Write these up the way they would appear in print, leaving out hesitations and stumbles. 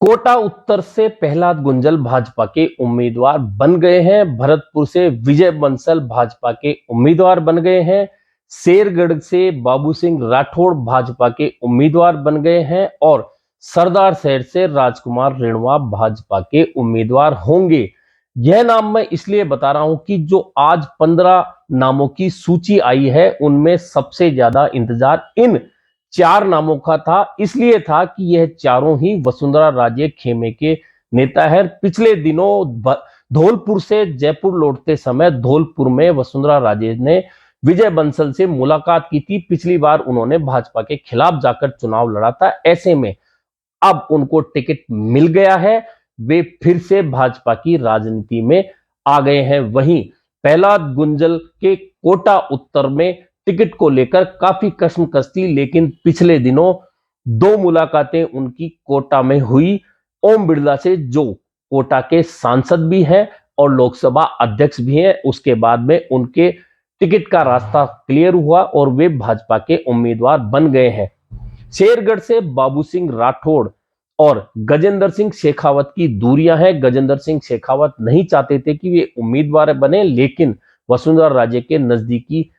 कोटा उत्तर से प्रहलाद गुंजल भाजपा के उम्मीदवार बन गए हैं। भरतपुर से विजय बंसल भाजपा के उम्मीदवार बन गए हैं। शेरगढ़ से बाबू सिंह राठौड़ भाजपा के उम्मीदवार बन गए हैं और सरदार शहर से राजकुमार रेणुआ भाजपा के उम्मीदवार होंगे। यह नाम मैं इसलिए बता रहा हूं कि जो आज 15 नामों की सूची आई है उनमें सबसे ज्यादा इंतजार इन 4 नामों का था। इसलिए था कि यह चारों ही वसुंधरा राजे खेमे के नेता है। पिछले दिनों धौलपुर से जयपुर लौटते समय धौलपुर में वसुंधरा राजे ने विजय बंसल से मुलाकात की थी। पिछली बार उन्होंने भाजपा के खिलाफ जाकर चुनाव लड़ा था। ऐसे में अब उनको टिकट मिल गया है, वे फिर से भाजपा की राजनीति में आ गए हैं। वहीं प्रहलाद गुंजल के कोटा उत्तर में टिकट को लेकर काफी कश्मकश थी, लेकिन पिछले दिनों 2 मुलाकातें उनकी कोटा में हुई। ओम बिरला से, जो कोटा के सांसद भी हैं और लोकसभा अध्यक्ष भी हैं, उसके बाद में उनके टिकट का रास्ता क्लियर हुआ और वे भाजपा के उम्मीदवार बन गए हैं। शेरगढ़ से बाबू सिंह राठौड़ और गजेंद्र सिंह शेखावत की दूरियां हैं। गजेंद्र सिंह शेखावत नहीं चाहते थे कि वे उम्मीदवार बने, लेकिन वसुंधरा राजे के नजदीकी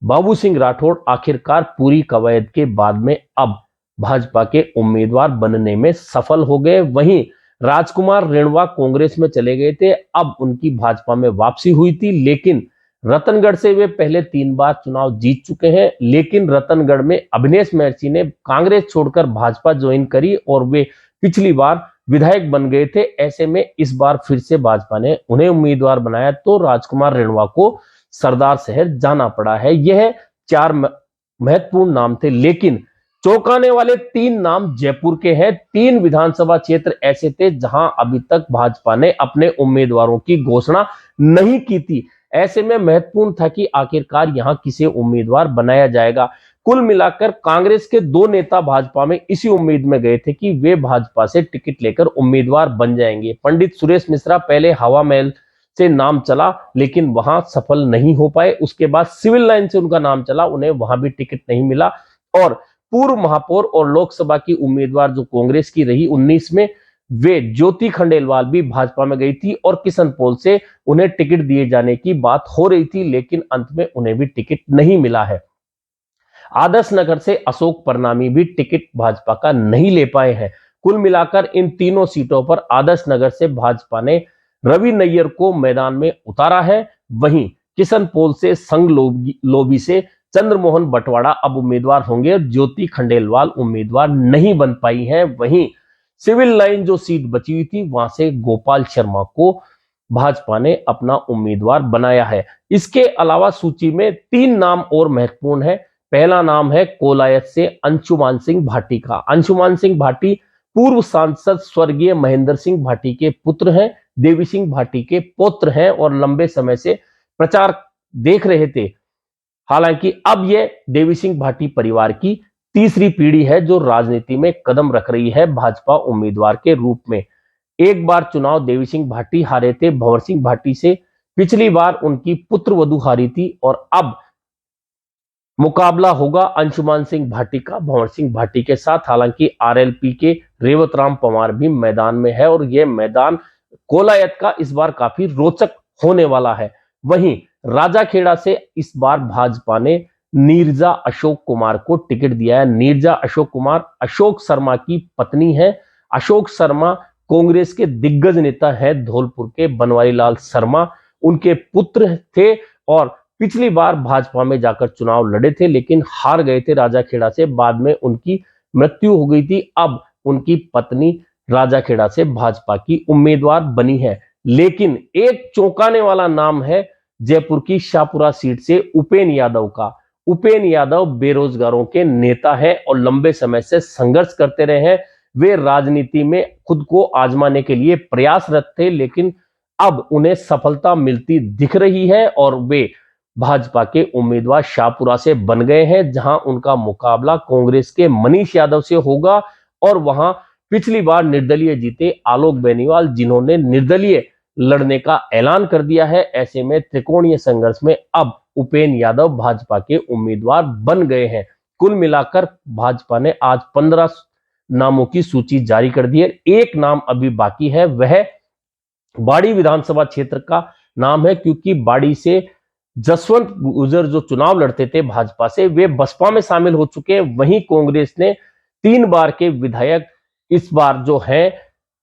बाबू सिंह राठौड़ आखिरकार पूरी कवायद के बाद में अब भाजपा के उम्मीदवार बनने में सफल हो गए। वहीं राजकुमार रेणुआ कांग्रेस में चले गए थे, अब उनकी भाजपा में वापसी हुई थी, लेकिन रतनगढ़ से वे पहले 3 बार चुनाव जीत चुके हैं। लेकिन रतनगढ़ में अभिनेश महर्षि ने कांग्रेस छोड़कर भाजपा ज्वाइन करी और वे पिछली बार विधायक बन गए थे। ऐसे में इस बार फिर से भाजपा ने उन्हें उम्मीदवार बनाया, तो राजकुमार रेणुआ को सरदार शहर जाना पड़ा है। यह 4 महत्वपूर्ण नाम थे, लेकिन चौंकाने वाले 3 नाम जयपुर के हैं। 3 विधानसभा क्षेत्र ऐसे थे जहां अभी तक भाजपा ने अपने उम्मीदवारों की घोषणा नहीं की थी। ऐसे में महत्वपूर्ण था कि आखिरकार यहां किसे उम्मीदवार बनाया जाएगा। कुल मिलाकर कांग्रेस के 2 नेता भाजपा में इसी उम्मीद में गए थे कि वे भाजपा से टिकट लेकर उम्मीदवार बन जाएंगे। पंडित सुरेश मिश्रा पहले हवा महल से नाम चला, लेकिन वहां सफल नहीं हो पाए। उसके बाद सिविल लाइन से उनका नाम चला, उन्हें वहां भी टिकट नहीं मिला। और पूर्व महापौर और लोकसभा की उम्मीदवार जो कांग्रेस की रही 19 में, वे ज्योति खंडेलवाल भी भाजपा में गई थी और किशन पोल से उन्हें टिकट दिए जाने की बात हो रही थी, लेकिन अंत में उन्हें भी टिकट नहीं मिला है। आदर्श नगर से अशोक परनामी भी टिकट भाजपा का नहीं ले पाए हैं। कुल मिलाकर इन तीनों सीटों पर आदर्श नगर से भाजपा ने रवि नैयर को मैदान में उतारा है। वहीं किशन पोल से संघ लोबी से चंद्रमोहन बटवाड़ा अब उम्मीदवार होंगे और ज्योति खंडेलवाल उम्मीदवार नहीं बन पाई हैं। वहीं सिविल लाइन जो सीट बची हुई थी, वहां से गोपाल शर्मा को भाजपा ने अपना उम्मीदवार बनाया है। इसके अलावा सूची में 3 नाम और महत्वपूर्ण है। पहला नाम है कोलायत से अंशुमान सिंह भाटी का। अंशुमान सिंह भाटी पूर्व सांसद स्वर्गीय महेंद्र सिंह भाटी के पुत्र हैं, देवी सिंह भाटी के पौत्र हैं और लंबे समय से प्रचार देख रहे थे। हालांकि अब यह देवी सिंह भाटी परिवार की तीसरी पीढ़ी है जो राजनीति में कदम रख रही है भाजपा उम्मीदवार के रूप में। एक बार चुनाव देवी सिंह भाटी हारे थे भंवर सिंह भाटी से, पिछली बार उनकी पुत्र वधू हारी थी और अब मुकाबला होगा अंशुमान सिंह भाटी का भंवर सिंह भाटी के साथ। हालांकि आरएलपी के रेवत राम पवार भी मैदान में है और यह मैदान कोलायत का इस बार काफी रोचक होने वाला है। वहीं राजाखेड़ा से इस बार भाजपा ने नीरजा अशोक कुमार को टिकट दिया है। नीरजा अशोक कुमार अशोक शर्मा की पत्नी है। अशोक शर्मा कांग्रेस के दिग्गज नेता है, धौलपुर के बनवारी लाल शर्मा उनके पुत्र थे और पिछली बार भाजपा में जाकर चुनाव लड़े थे, लेकिन हार गए थे राजाखेड़ा से। बाद में उनकी मृत्यु हो गई थी। अब उनकी पत्नी राजाखेड़ा से भाजपा की उम्मीदवार बनी है। लेकिन एक चौंकाने वाला नाम है जयपुर की शाहपुरा सीट से उपेन यादव का। उपेन यादव बेरोजगारों के नेता है और लंबे समय से संघर्ष करते रहे हैं। वे राजनीति में खुद को आजमाने के लिए प्रयासरत थे, लेकिन अब उन्हें सफलता मिलती दिख रही है और वे भाजपा के उम्मीदवार शाहपुरा से बन गए हैं, जहां उनका मुकाबला कांग्रेस के मनीष यादव से होगा। और वहां पिछली बार निर्दलीय जीते आलोक बेनीवाल, जिन्होंने निर्दलीय लड़ने का ऐलान कर दिया है। ऐसे में त्रिकोणीय संघर्ष में अब उपेन यादव भाजपा के उम्मीदवार बन गए हैं। कुल मिलाकर भाजपा ने आज 15 नामों की सूची जारी कर दी है। एक नाम अभी बाकी है, वह बाड़ी विधानसभा क्षेत्र का नाम है, क्योंकि बाड़ी से जसवंत गुर्जर जो चुनाव लड़ते थे भाजपा से, वे बसपा में शामिल हो चुके हैं। वहीं कांग्रेस ने 3 बार के विधायक इस बार जो है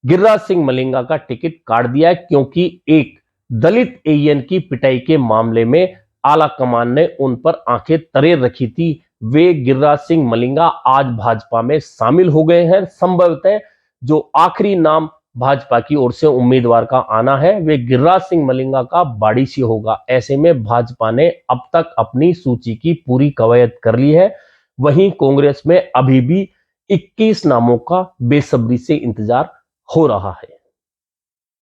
गिरिराज सिंह मलिंगा का टिकट काट दिया है, क्योंकि एक दलित एएन की पिटाई के मामले में आला कमान ने उन पर आंखें तरे रखी थी। वे गिरिराज सिंह मलिंगा आज भाजपा में शामिल हो गए हैं। संभवतः जो आखिरी नाम भाजपा की ओर से उम्मीदवार का आना है, वे गिरिराज सिंह मलिंगा का बाड़ी से होगा। ऐसे में भाजपा ने अब तक अपनी सूची की पूरी कवायद कर ली है। वहीं कांग्रेस में अभी भी 21 नामों का बेसब्री से इंतजार हो रहा है।